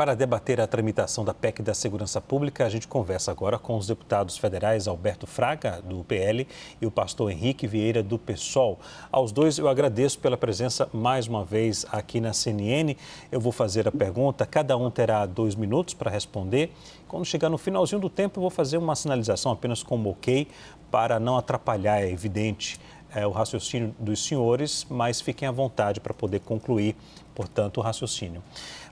Para debater a tramitação da PEC da Segurança Pública, a gente conversa agora com os deputados federais Alberto Fraga, do PL, e o pastor Henrique Vieira, do PSOL. Aos dois, eu agradeço pela presença mais uma vez aqui na CNN. Eu vou fazer a pergunta, cada um terá 2 minutos para responder. Quando chegar no finalzinho do tempo, eu vou fazer uma sinalização apenas com um ok, para não atrapalhar, é evidente, o raciocínio dos senhores, mas fiquem à vontade para poder concluir, portanto, o raciocínio.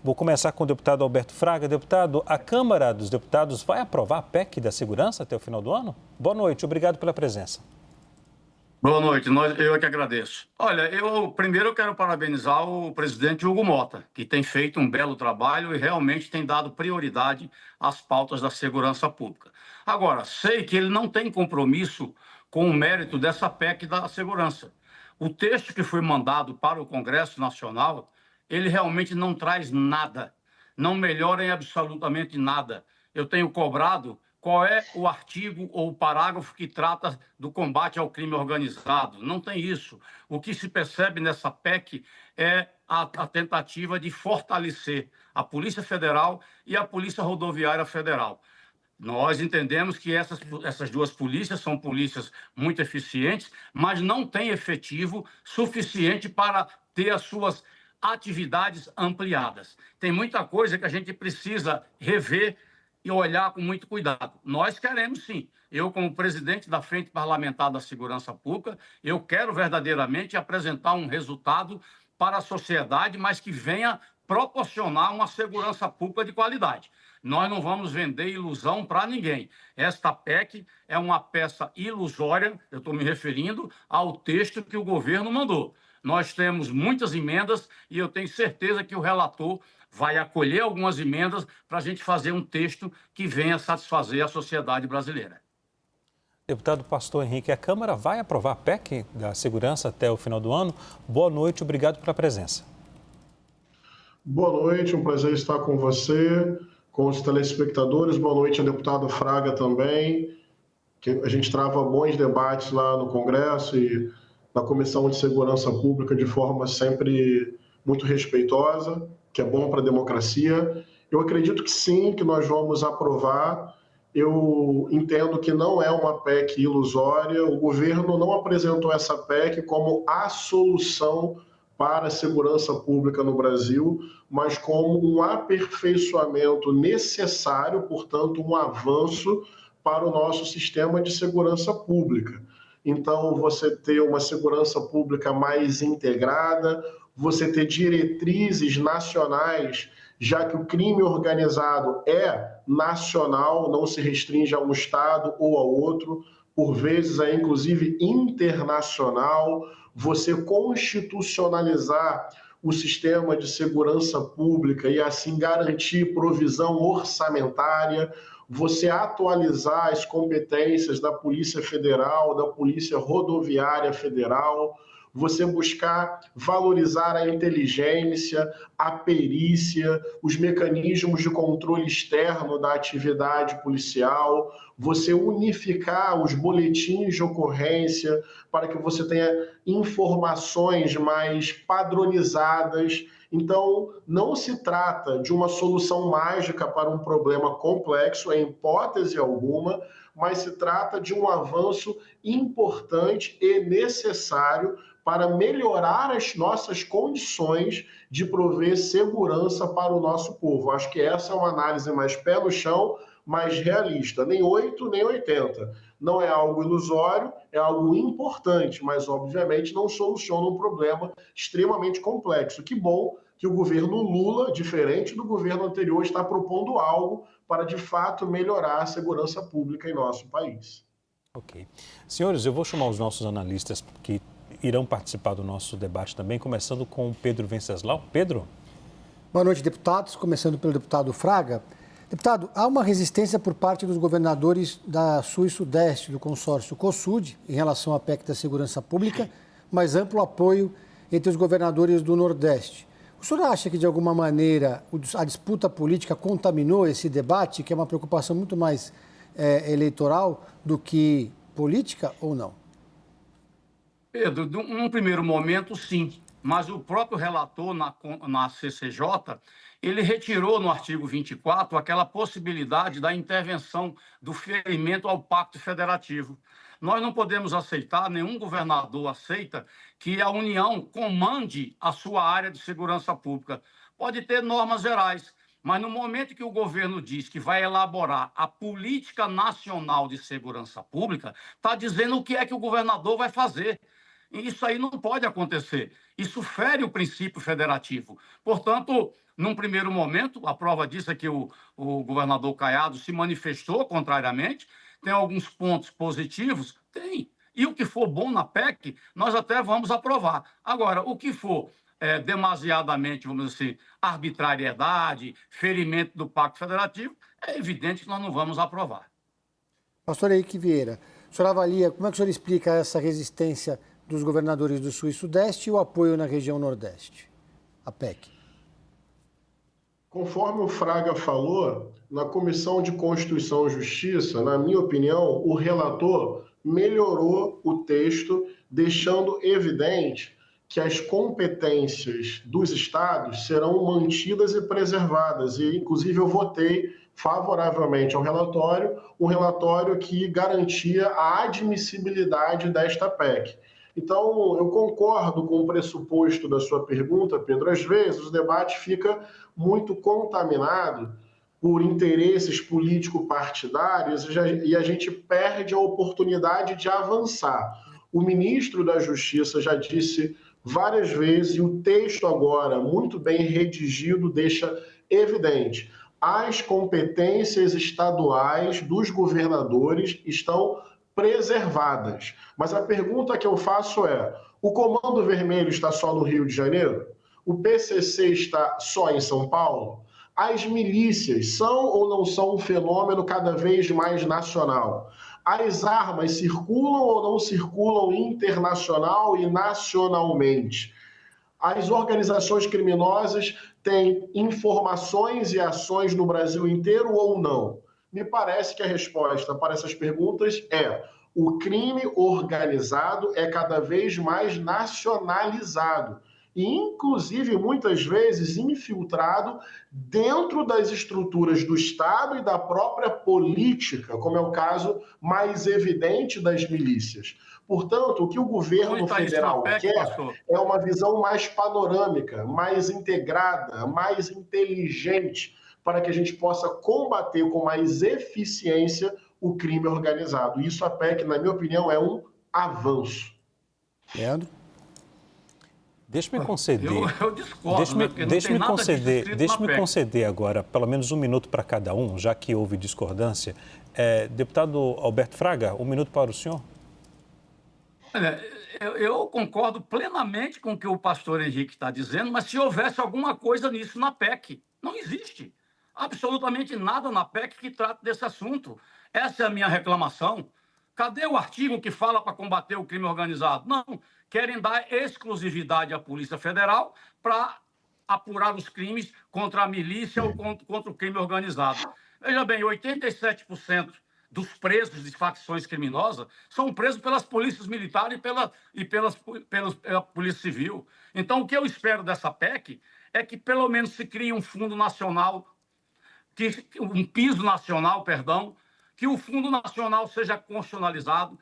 Vou começar com o deputado Alberto Fraga. Deputado, a Câmara dos Deputados vai aprovar a PEC da Segurança até o final do ano? Boa noite, obrigado pela presença. Boa noite, eu é que agradeço. Olha, primeiro eu quero parabenizar o presidente Hugo Mota, que tem feito um belo trabalho e realmente tem dado prioridade às pautas da segurança pública. Agora, sei que ele não tem compromisso com o mérito dessa PEC da segurança. O texto que foi mandado para o Congresso Nacional, ele realmente não traz nada, não melhora em absolutamente nada. Eu tenho cobrado qual é o artigo ou o parágrafo que trata do combate ao crime organizado. Não tem isso. O que se percebe nessa PEC é a tentativa de fortalecer a Polícia Federal e a Polícia Rodoviária Federal. Nós entendemos que essas duas polícias são polícias muito eficientes, mas não têm efetivo suficiente para ter as suas atividades ampliadas. Tem muita coisa que a gente precisa rever e olhar com muito cuidado. Nós queremos, sim. Eu, como presidente da Frente Parlamentar da Segurança Pública, eu quero verdadeiramente apresentar um resultado para a sociedade, mas que venha proporcionar uma segurança pública de qualidade. Nós não vamos vender ilusão para ninguém. Esta PEC é uma peça ilusória, eu estou me referindo ao texto que o governo mandou. Nós temos muitas emendas e eu tenho certeza que o relator vai acolher algumas emendas para a gente fazer um texto que venha satisfazer a sociedade brasileira. Deputado Pastor Henrique, a Câmara vai aprovar a PEC da segurança até o final do ano? Boa noite, obrigado pela presença. Boa noite, um prazer estar com você, com os telespectadores. Boa noite ao deputado Fraga também, que a gente trava bons debates lá no Congresso e na Comissão de Segurança Pública de forma sempre muito respeitosa, que é bom para a democracia. Eu acredito que sim, que nós vamos aprovar. Eu entendo que não é uma PEC ilusória. O governo não apresentou essa PEC como a solução para a segurança pública no Brasil, mas como um aperfeiçoamento necessário, portanto, um avanço para o nosso sistema de segurança pública. Então, você ter uma segurança pública mais integrada, você ter diretrizes nacionais, já que o crime organizado é nacional, não se restringe a um estado ou a outro, por vezes é inclusive internacional, você constitucionalizar o sistema de segurança pública e assim garantir provisão orçamentária, você atualizar as competências da Polícia Federal, da Polícia Rodoviária Federal, você buscar valorizar a inteligência, a perícia, os mecanismos de controle externo da atividade policial, você unificar os boletins de ocorrência para que você tenha informações mais padronizadas. Então, não se trata de uma solução mágica para um problema complexo, em hipótese alguma, mas se trata de um avanço importante e necessário para melhorar as nossas condições de prover segurança para o nosso povo. Acho que essa é uma análise mais pé no chão, mais realista. Nem 8, nem 80. Não é algo ilusório, é algo importante, mas obviamente não soluciona um problema extremamente complexo. Que bom que o governo Lula, diferente do governo anterior, está propondo algo para, de fato, melhorar a segurança pública em nosso país. Ok. Senhores, eu vou chamar os nossos analistas que irão participar do nosso debate também, começando com o Pedro Venceslau. Pedro? Boa noite, deputados. Começando pelo deputado Fraga. Deputado, há uma resistência por parte dos governadores da Sul e Sudeste do consórcio COSUD em relação à PEC da Segurança Pública, mas amplo apoio entre os governadores do Nordeste. O senhor acha que, de alguma maneira, a disputa política contaminou esse debate, que é uma preocupação muito mais eleitoral do que política, ou não? Pedro, num primeiro momento, sim. Mas o próprio relator na CCJ, ele retirou no artigo 24 aquela possibilidade da intervenção do ferimento ao Pacto Federativo. Nós não podemos aceitar, nenhum governador aceita, que a União comande a sua área de segurança pública. Pode ter normas gerais, mas no momento que o governo diz que vai elaborar a Política Nacional de Segurança Pública, está dizendo o que é que o governador vai fazer. E isso aí não pode acontecer. Isso fere o princípio federativo. Portanto, num primeiro momento, a prova disso é que o governador Caiado se manifestou contrariamente. Tem alguns pontos positivos? Tem. E o que for bom na PEC, nós até vamos aprovar. Agora, o que for demasiadamente, vamos dizer assim, arbitrariedade, ferimento do Pacto Federativo, é evidente que nós não vamos aprovar. Pastor Henrique Vieira, o senhor avalia, como é que o senhor explica essa resistência dos governadores do Sul e Sudeste e o apoio na região Nordeste, a PEC? Conforme o Fraga falou, na Comissão de Constituição e Justiça, na minha opinião, o relator melhorou o texto, deixando evidente que as competências dos estados serão mantidas e preservadas. E, inclusive, eu votei favoravelmente ao relatório, um relatório que garantia a admissibilidade desta PEC. Então, eu concordo com o pressuposto da sua pergunta, Pedro. Às vezes, o debate fica muito contaminado por interesses político-partidários e a gente perde a oportunidade de avançar. O ministro da Justiça já disse várias vezes, e o texto agora, muito bem redigido, deixa evidente: as competências estaduais dos governadores estão preservadas. Mas a pergunta que eu faço é: o Comando Vermelho está só no Rio de Janeiro? O PCC está só em São Paulo? As milícias são ou não são um fenômeno cada vez mais nacional? As armas circulam ou não circulam internacional e nacionalmente? As organizações criminosas têm informações e ações no Brasil inteiro ou não? Me parece que a resposta para essas perguntas é: o crime organizado é cada vez mais nacionalizado e, inclusive, muitas vezes infiltrado dentro das estruturas do Estado e da própria política, como é o caso mais evidente das milícias. Portanto, o que o governo federal quer é uma visão mais panorâmica, mais integrada, mais inteligente, para que a gente possa combater com mais eficiência o crime organizado. Isso a PEC, na minha opinião, é um avanço. Leandro? Deixa-me conceder. Eu discordo, Deixa-me conceder agora pelo menos um minuto para cada um, já que houve discordância. Deputado Alberto Fraga, um minuto para o senhor. Olha, eu concordo plenamente com o que o pastor Henrique está dizendo, mas se houvesse alguma coisa nisso na PEC, não existe absolutamente nada na PEC que trate desse assunto. Essa é a minha reclamação. Cadê o artigo que fala para combater o crime organizado? Não, querem dar exclusividade à Polícia Federal para apurar os crimes contra a milícia ou contra o crime organizado. Veja bem, 87% dos presos de facções criminosas são presos pelas polícias militares e pela Polícia Civil. Então, o que eu espero dessa PEC é que pelo menos se crie um fundo nacional, um piso nacional, perdão, que o Fundo Nacional seja constitucionalizado,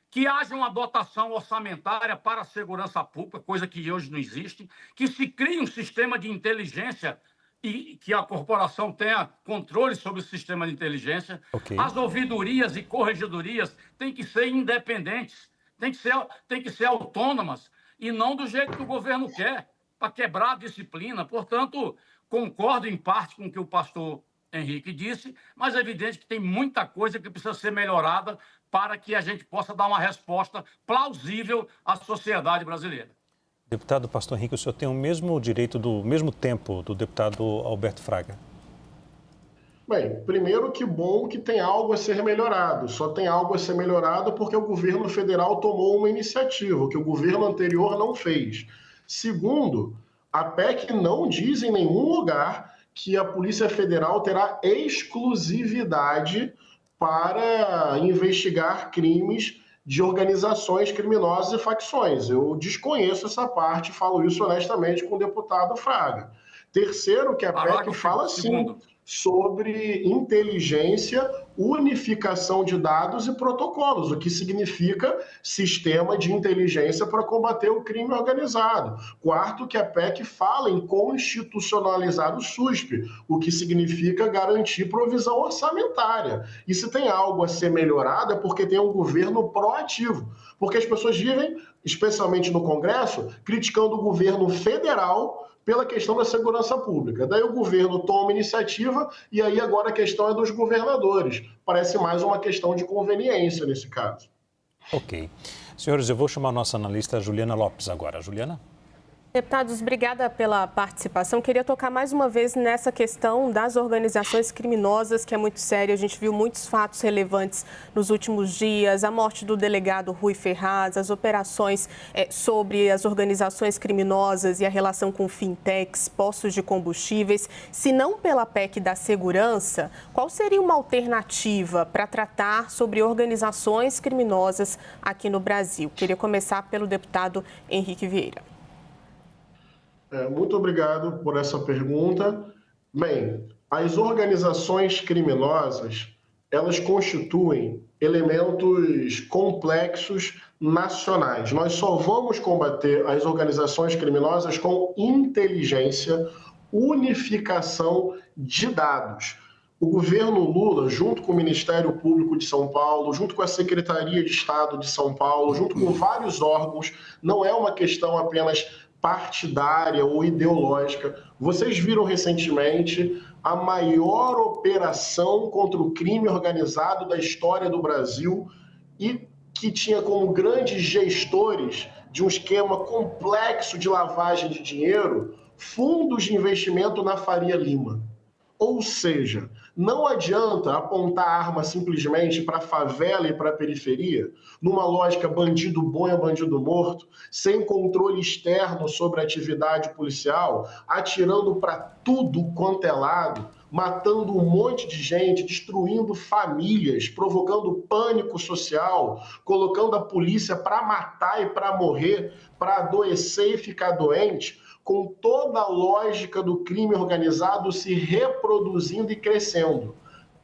que haja uma dotação orçamentária para a segurança pública, coisa que hoje não existe, que se crie um sistema de inteligência e que a corporação tenha controle sobre o sistema de inteligência. Okay. As ouvidorias e corregedorias têm que ser independentes, têm que ser autônomas, e não do jeito que o governo quer, para quebrar a disciplina. Portanto, concordo em parte com o que o pastor Henrique disse, mas é evidente que tem muita coisa que precisa ser melhorada para que a gente possa dar uma resposta plausível à sociedade brasileira. Deputado Pastor Henrique, o senhor tem o mesmo direito, do mesmo tempo do deputado Alberto Fraga. Bem, primeiro, que bom que tem algo a ser melhorado. Só tem algo a ser melhorado porque o governo federal tomou uma iniciativa que o governo anterior não fez. Segundo, a PEC não diz em nenhum lugar que a Polícia Federal terá exclusividade para investigar crimes de organizações criminosas e facções. Eu desconheço essa parte, falo isso honestamente com o deputado Fraga. Terceiro, que a PEC Parágrafo fala, sim, segundo. sobre inteligência, unificação de dados e protocolos, o que significa sistema de inteligência para combater o crime organizado. Quarto, que a PEC fala em constitucionalizar o SUSP, o que significa garantir provisão orçamentária. E se tem algo a ser melhorado é porque tem um governo proativo, porque as pessoas vivem, especialmente no Congresso, criticando o governo federal pela questão da segurança pública. Daí o governo toma iniciativa e aí agora a questão é dos governadores. Parece mais uma questão de conveniência nesse caso. Ok. Senhores, eu vou chamar a nossa analista Juliana Lopes agora. Juliana? Deputados, obrigada pela participação. Queria tocar mais uma vez nessa questão das organizações criminosas, que é muito séria. A gente viu muitos fatos relevantes nos últimos dias, a morte do delegado Rui Ferraz, as operações sobre as organizações criminosas e a relação com fintechs, postos de combustíveis. Se não pela PEC da segurança, qual seria uma alternativa para tratar sobre organizações criminosas aqui no Brasil? Queria começar pelo deputado Henrique Vieira. Muito obrigado por essa pergunta. Bem, as organizações criminosas, elas constituem elementos complexos nacionais. Nós só vamos combater as organizações criminosas com inteligência, unificação de dados. O governo Lula, junto com o Ministério Público de São Paulo, junto com a Secretaria de Estado de São Paulo, junto com vários órgãos, não é uma questão apenas partidária ou ideológica. Vocês viram recentemente a maior operação contra o crime organizado da história do Brasil e que tinha como grandes gestores de um esquema complexo de lavagem de dinheiro fundos de investimento na Faria Lima. Ou seja, não adianta apontar a arma simplesmente para a favela e para a periferia, numa lógica bandido bom é bandido morto, sem controle externo sobre a atividade policial, atirando para tudo quanto é lado, matando um monte de gente, destruindo famílias, provocando pânico social, colocando a polícia para matar e para morrer, para adoecer e ficar doente, com toda a lógica do crime organizado se reproduzindo e crescendo.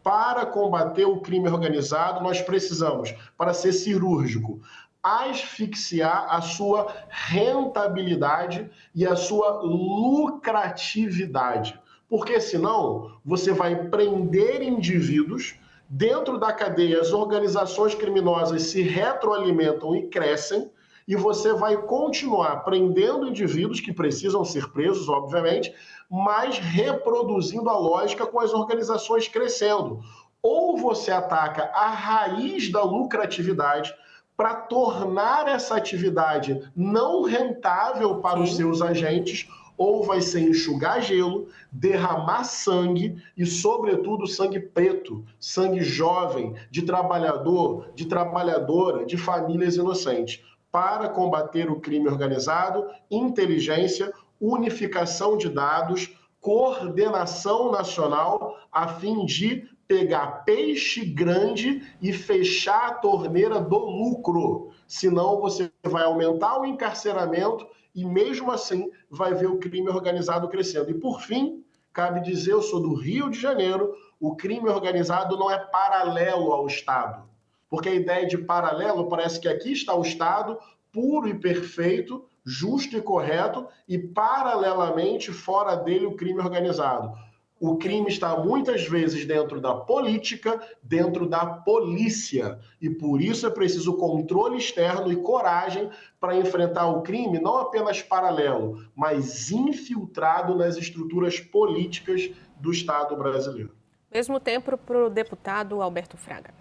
Para combater o crime organizado, nós precisamos, para ser cirúrgico, asfixiar a sua rentabilidade e a sua lucratividade. Porque senão você vai prender indivíduos, dentro da cadeia as organizações criminosas se retroalimentam e crescem, e você vai continuar prendendo indivíduos que precisam ser presos, obviamente, mas reproduzindo a lógica com as organizações crescendo. Ou você ataca a raiz da lucratividade para tornar essa atividade não rentável para os seus agentes, ou vai ser enxugar gelo, derramar sangue e, sobretudo, sangue preto, sangue jovem, de trabalhador, de trabalhadora, de famílias inocentes. Para combater o crime organizado, inteligência, unificação de dados, coordenação nacional, a fim de pegar peixe grande e fechar a torneira do lucro. Senão você vai aumentar o encarceramento e, mesmo assim, vai ver o crime organizado crescendo. E, por fim, cabe dizer, eu sou do Rio de Janeiro, o crime organizado não é paralelo ao Estado. Porque a ideia de paralelo parece que aqui está o Estado, puro e perfeito, justo e correto, e paralelamente fora dele o crime organizado. O crime está muitas vezes dentro da política, dentro da polícia, e por isso é preciso controle externo e coragem para enfrentar o crime, não apenas paralelo, mas infiltrado nas estruturas políticas do Estado brasileiro. Mesmo tempo para o deputado Alberto Fraga.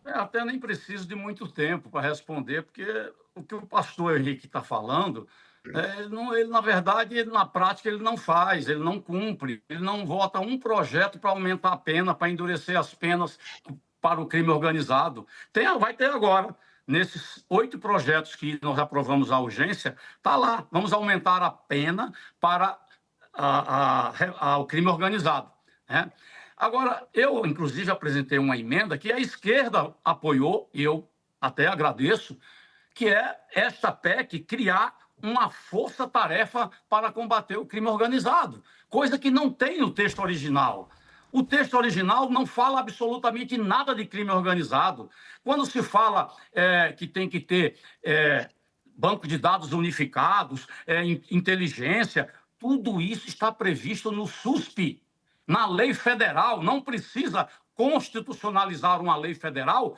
Até nem preciso de muito tempo para responder, porque o que o pastor Henrique está falando, ele, na verdade, na prática, ele não faz, ele não cumpre, ele não vota um projeto para aumentar a pena, para endurecer as penas para o crime organizado. Vai ter agora, nesses 8 projetos que nós aprovamos a urgência, está lá, vamos aumentar a pena para o crime organizado, né? Agora, eu, inclusive, apresentei uma emenda que a esquerda apoiou, e eu até agradeço, que é esta PEC criar uma força-tarefa para combater o crime organizado, coisa que não tem no texto original. O texto original não fala absolutamente nada de crime organizado. Quando se fala que tem que ter banco de dados unificados, inteligência, tudo isso está previsto no SUSP, na lei federal. Não precisa constitucionalizar uma lei federal,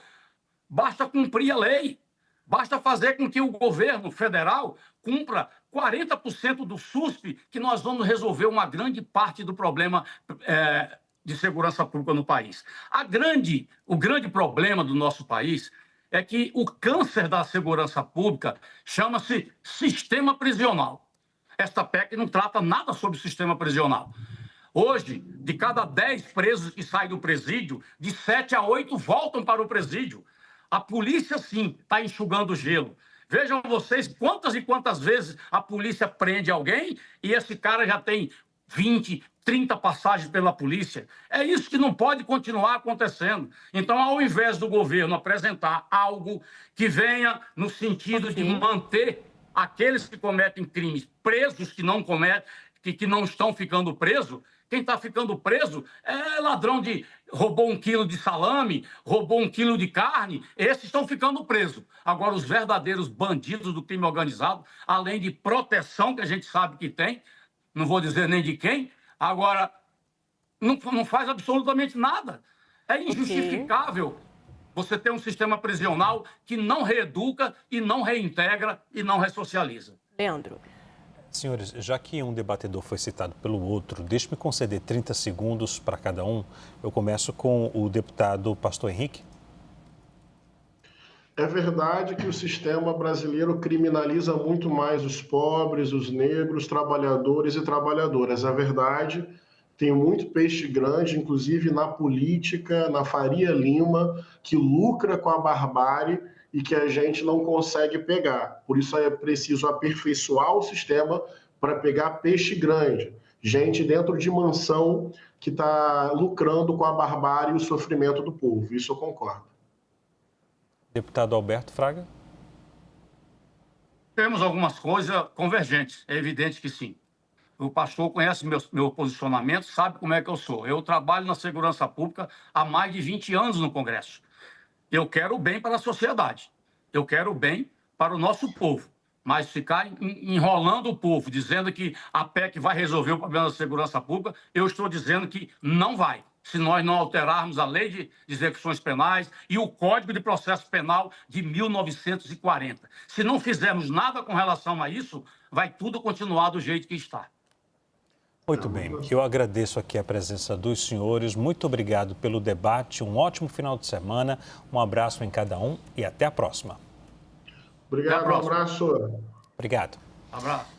basta cumprir a lei. Basta fazer com que o governo federal cumpra 40% do SUSP, que nós vamos resolver uma grande parte do problema de segurança pública no país. O grande problema do nosso país é que o câncer da segurança pública chama-se sistema prisional. Esta PEC não trata nada sobre o sistema prisional. Hoje, de cada 10 presos que saem do presídio, de 7 a 8 voltam para o presídio. A polícia, sim, está enxugando gelo. Vejam vocês quantas e quantas vezes a polícia prende alguém e esse cara já tem 20, 30 passagens pela polícia. É isso que não pode continuar acontecendo. Então, ao invés do governo apresentar algo que venha no sentido de manter aqueles que cometem crimes presos, que não estão ficando presos, quem está ficando preso é ladrão roubou 1 quilo de salame, roubou 1 quilo de carne, esses estão ficando presos. Agora, os verdadeiros bandidos do crime organizado, além de proteção que a gente sabe que tem, não vou dizer nem de quem, agora não faz absolutamente nada. É injustificável você ter um sistema prisional que não reeduca e não reintegra e não ressocializa. Leandro. Senhores, já que um debatedor foi citado pelo outro, deixe-me conceder 30 segundos para cada um. Eu começo com o deputado Pastor Henrique. É verdade que o sistema brasileiro criminaliza muito mais os pobres, os negros, trabalhadores e trabalhadoras. É verdade, tem muito peixe grande, inclusive na política, na Faria Lima, que lucra com a barbárie e que a gente não consegue pegar. Por isso é preciso aperfeiçoar o sistema para pegar peixe grande, gente dentro de mansão que está lucrando com a barbárie e o sofrimento do povo. Isso eu concordo. Deputado Alberto Fraga. Temos algumas coisas convergentes, é evidente que sim. O pastor conhece meu posicionamento, sabe como é que eu sou. Eu trabalho na segurança pública há mais de 20 anos no Congresso. Eu quero o bem para a sociedade, eu quero o bem para o nosso povo, mas ficar enrolando o povo, dizendo que a PEC vai resolver o problema da segurança pública, eu estou dizendo que não vai, se nós não alterarmos a lei de execuções penais e o Código de Processo Penal de 1940. Se não fizermos nada com relação a isso, vai tudo continuar do jeito que está. Muito bem, eu agradeço aqui a presença dos senhores, muito obrigado pelo debate, um ótimo final de semana, um abraço em cada um e até a próxima. Obrigado, um abraço. Obrigado. Abraço.